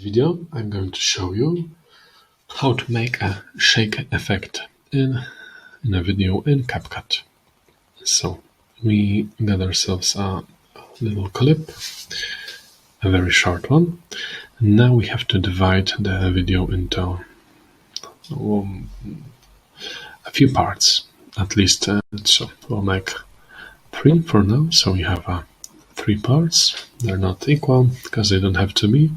Video, I'm going to show you how to make a shake effect in a video in CapCut. So we got ourselves a little clip, a very short one. And now we have to divide the video into a few parts, at least. So we'll make 3 for now. So we have 3 parts. They're not equal because they don't have to be.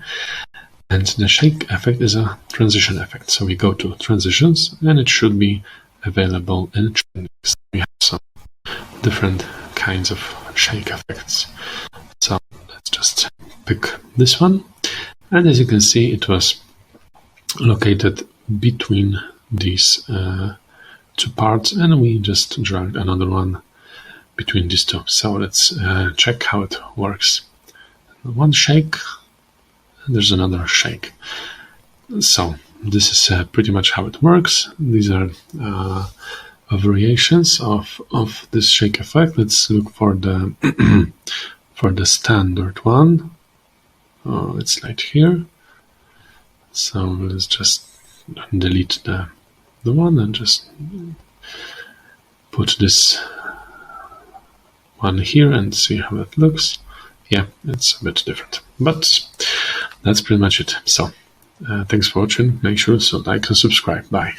And the shake effect is a transition effect. So we go to transitions and it should be available in trendings. We have some different kinds of shake effects. So let's just pick this one. And as you can see, it was located between these 2 parts, and we just dragged another one between these 2. So let's check how it works. One shake, there's another shake. So this is pretty much how it works. These are variations of this shake effect. Let's look for the for the standard one. It's right here. So let's just delete the one and just put this one here and see how it looks. Yeah, it's a bit different, but that's pretty much it. So thanks for watching. Make sure to like and subscribe. Bye.